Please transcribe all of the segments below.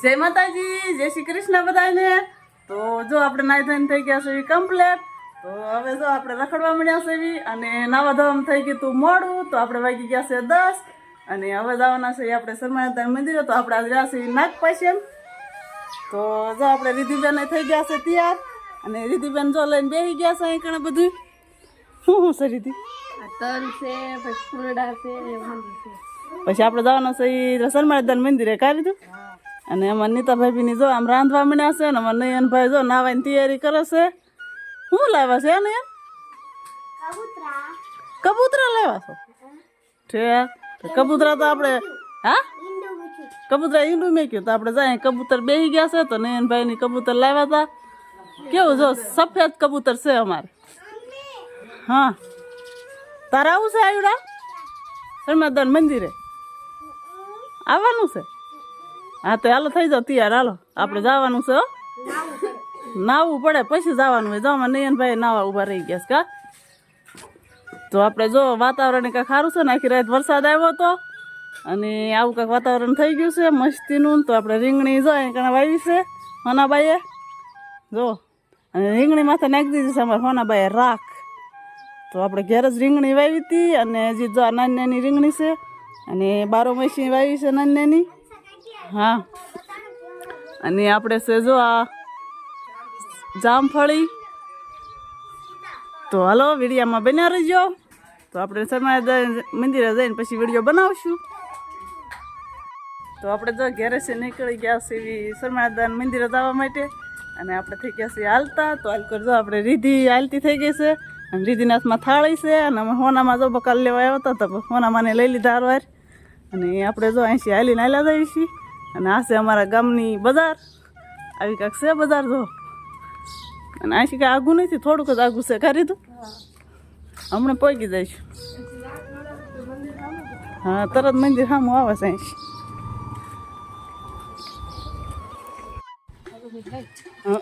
જય માતાજી, જય શ્રી કૃષ્ણ બધાને। તો જો આપણે નાઈ ધોઈને થઈ ગયા છે કમ્પ્લીટ। તો હવે જો આપણે રખડવા મળ્યા છે અને નાવા ધોવામાં થઈ ગયું તું મોડું, તો આપણે વાગી ગયા છે 10 અને હવે જવાના છે આપણે સરમાળા મંદિરે। તો આપણે આજે રહ્યા છીએ નાગપાશી। તો જો આપણે રીધિબેન થઈ ગયા છે તૈયાર અને રીધિબેન જો લઈને બેસી ગયા છે અહીં કણે બધું શું છે રીધિ? તલ છે, પછી ફૂલડા છે, પછી આપણે જવાના છે સરમાળા મંદિરે કાઢી દઉં। અને એમાં નીતાભાઈ ની જો આમ રાંધવા મળ્યા છે ને અમારા નયનભાઈ જો નાવાની તૈયારી કરે છે। શું લાવ્યા છે ને? કબૂતરા લાવ્યા છો? ઠે કબૂતરા તો આપણે હા કબૂતરા ઈંડું મેક્યું તો આપણે જાય કબૂતર બેસી ગયા છે। તો નયનભાઈ ની કબૂતર લાવ્યા હતા, કેવું જો સફેદ કબૂતર છે અમારે। હા તારે આવું છે આવડા સરમાદાન મંદિરે આવવાનું છે? હા તો હાલો થઈ જાવ તૈયાર, હાલો આપણે જવાનું છે। નાવું પડે પછી જવાનું હોય। જવામાં નયનભાઈ નાવા ઊભા રહી ગયા કા। તો આપણે જો વાતાવરણ કાંઈક સારું છે ને, આખી રાત વરસાદ આવ્યો હતો અને આવું કાંઈક વાતાવરણ થઈ ગયું છે મસ્તીનું। તો આપણે રીંગણી જો અહીં કણે વાવી છે હોનાબાઈએ જો, અને રીંગણી માથે નાખી દીધી છે અમારે હોનાબાઈએ રાખ। તો આપણે ઘેર જ રીંગણી વાવી હતી અને હજી જો નાની નાની રીંગણી છે અને 12 મસી વાવી છે નાની નાની। હા અને આપણે છે જો આ જામફળી। તો હાલો વિડીયામાં બન્યા રહીજો। તો આપણે સરમાળા મંદિરે જઈને પછી વિડીયો બનાવશું। તો આપણે જો ઘેરે છે નીકળી ગયા છે એવી સરમાળા મંદિરે જવા માટે અને આપણે થઈ ગયા છીએ હાલતા। તો હાલ કરજો આપણે રીધિ હાલતી થઈ ગઈ છે અને રીધિના હાથમાં થાળી છે અને અમે હોનામાં જો બકાલ લેવા આવ્યા હતા તો હોનામાંને લઈ લીધા હારવાર અને આપણે જો અહીંથી હાલીને હાલ્યા જઈએ છીએ। અને આ છે અમારા ગામની બજાર, આવી કાંક છે બજાર જો। અને અહીંથી કાંઈ આઘું નથી, થોડુંક જ આઘું છે કરી દઉં, હમણાં પહોંચી જઈશું। હા તરત મંદિર સામું આવે છે અહીંથી।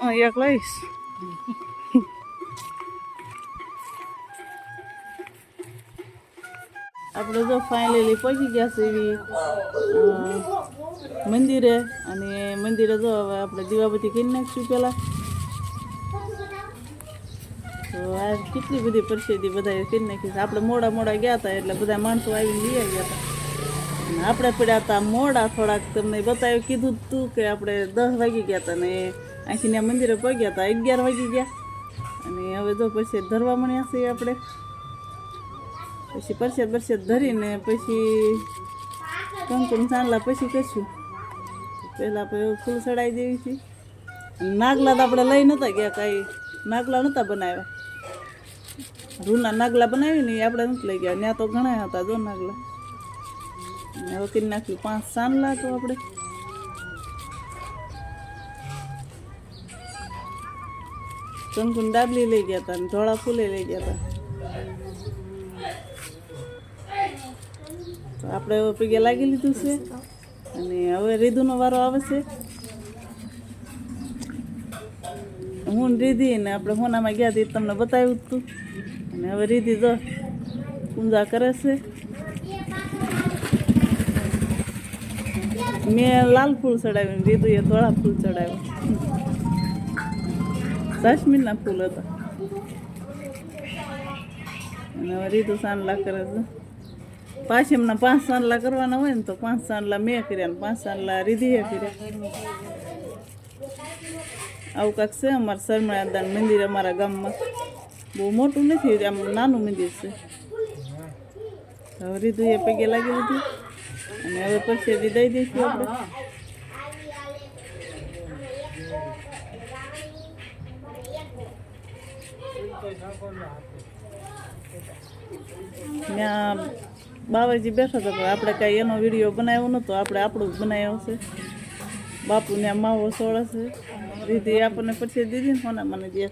હા એક લઈશ। આપણે જો ફાઇનલી પહોંચી ગયા છે એવી મંદિરે અને મંદિરે જો હવે આપણે દીવાબત્તી કરી નાખીશું પહેલાં। તો આ કેટલી બધી પ્રસિદ્ધિ બધાએ કરી નાખી છે। આપણે મોડા ગયા હતા એટલે બધા માણસો આવીને લઈ ગયા હતા અને આપણે પડ્યા હતા મોડા થોડાક। તમને બતાવ્યું કીધું તું કે આપણે 10 વાગી ગયા હતા ને અહીંથી ત્યાં મંદિરે પહોંચ્યા હતા 11 વાગી ગયા અને હવે જો પછી ધરવા મળ્યા છીએ આપણે। પછી પરસેદ ધરીને પછી કંકુમ ચાંદલા પછી કરશું। પહેલાં આપણે ફૂલ ચડાવી દેવી છે। નાગલા તો આપણે લઈ નહોતા ગયા, કાંઈ નાગલા નહોતા બનાવ્યા, રૂના નાગલા બનાવી ને આપણે નથી લઈ ગયા, ત્યાં તો ઘણા હતા જો નાગલા। હવે કરી નાખ્યું 5 ચાંદલા। તો આપણે કંકુમ ડાબલી લઈ ગયા હતા અને ધોળા ફૂલે લઈ ગયા હતા। તો આપણે હવે પગે લાગી લીધું છે અને હવે રીધુનો વારો આવે છે। હું રીધી ને આપણે હોનામાં ગયા હતી તમને બતાવ્યું હતું અને હવે રીધી જો પૂજા કરે છે। મેં લાલ ફૂલ ચડાવ્યું, રીધુએ ધોળા ફૂલ ચડાવ્યા, કાશ્મીરના ફૂલ હતા અને હવે રીધુ ચાંદલા કરે છે। પાછી એમના 5 ચાંદલા કરવાના હોય ને તો 5 ચાંદલા મેં કર્યા ને 5 ચાંદલા રીધીએ કર્યા। આવું કાંક છે અમારા સરમાળા મંદિર અમારા ગામમાં, બહુ મોટું નથી, આમ નાનું મંદિર છે। હવે રીધુએ પગે લાગી લીધું અને હવે પછી દઈ દઈશું આપણે। ત્યાં બાવાજી બેઠા હતા પણ આપણે કાંઈ એનો વિડીયો બનાવ્યો નહોતો, આપણે આપણું જ બનાવ્યો છે। બાપુને માવો સોળે છે, રીધિ આપણને પછી દીધી ને હોના મને દે।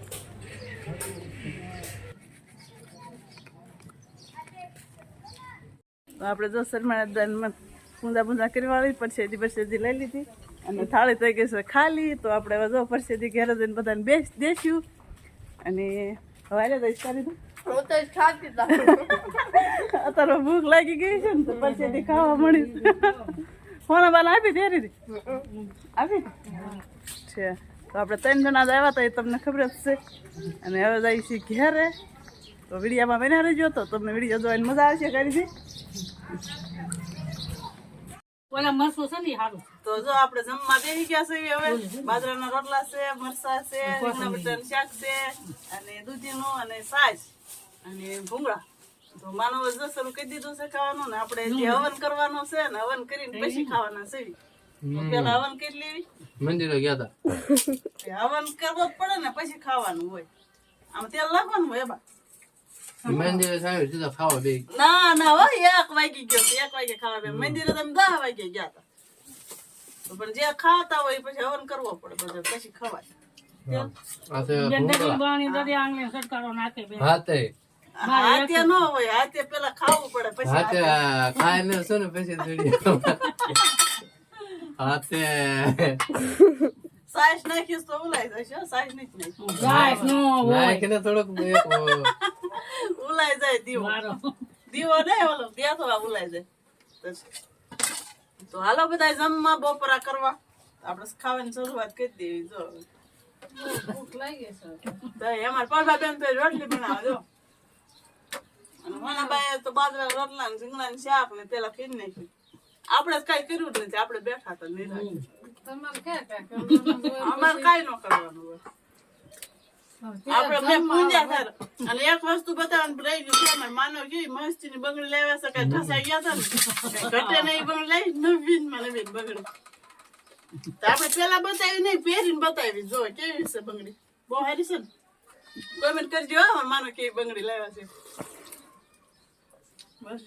તો આપણે જો સરમાળા પૂજા કરી વાળી પરસેદી લઈ લીધી અને થાળી થઈ ગઈ છે ખાલી। તો આપણે હવે જો પરસેદી ઘેર જઈને બધાને દેશું અને હવે દઈશ કરી દઉં। અત્યારે ભૂખ લાગી ગઈ છે ને તો પરસેદી ખાવા મળી। ફોન બાલા આપી દે રીધી આપી છે તો આપણે 3 જણા જ આવ્યા હતા એ તમને ખબર જ છે અને હવે જઈએ છીએ ઘેરે તો વિડીયામાં બન્યા રહેજો તો તમને વિડીયો જોવાની મજા આવશે કરી ઓલા મરસું છે ને ઈ હારું તો જો આપણે જમવા બેસી ગયા છે હવે બાજરાના રોટલા છે મરસા છે રીંગણા બટાટાનું શાક છે અને દૂધીનું અને છાશ અને ભૂંગળા તો માનવ જો શરૂ કરી દીધું છે ખાવાનું ને આપણે જે હવન કરવાનો છે ને હવન કરીને પછી ખાવાના છે તો પેલા હવન કરી લેવી મંદિરે ગયા હતા હવન કરવો જ પડે ને પછી ખાવાનું હોય આમ તેલ નાખવાનું હોય બા મંદિરે સાહેબ સીધા ખાવા બે ના ના હો 1 વાગી ગયો 1 વાગે ખાવા બે મંદિરે તમે 10 વાગે ગયા હતા તો પણ જે ખાતા હોય પછી હવન કરવો પડે બધું પછી ખવાય બાણી દરિયા આંગણે સટકારો નાખે બે હાથે હાથે ન હોય હાથે પેલા ખાવું પડે પછી હાથે ખાય ને છે ને પછી થોડી હાથે સાઈઝ નાખીશ તો ઉલાઈ જશે હો, સાઈઝ નથી નાખી ગાય નો નાખીને થોડોક ઉલાઈ જાય દીવો દીવો ને ઓલો દેતો ઉલાઈ જાય તો હાલો બધા જમવા બપોરા કરવા આપણે ખાવાની શરૂઆત કરી દેવી જો ભૂખ લાગી છે તો અમાર પરબા બેન તો રોટલી બનાવજો અને મનાબાઈ તો બાજરા રોટલા ને રીંગણાનું શાક ને પેલા ખીર નાખ્યું આપણે કઈ કર્યું જ નથી આપણે બેઠા હતા નિરાંતે. તમારે ક્યાં અમારે કઈ ન કરવાનું હોય આપણે બે પૂજા થાય અને એક વસ્તુ બતાવવાનું રહી ગયું છે અમારે માનવ કેવી મસ્તી ની બંગડી લાવ્યા છે કઈ ઠસાઈ ગયા હતા ને કઈ ઘટે નહીં બંગડી લાવી નવીન બંગડી તો આપણે પેલા બતાવી નહીં પહેરીને બતાવી જો કેવી છે બંગડી બહુ સારી છે ને કોમેન્ટ કરજો હો માનો કેવી બંગડી લાવ્યા છે બસ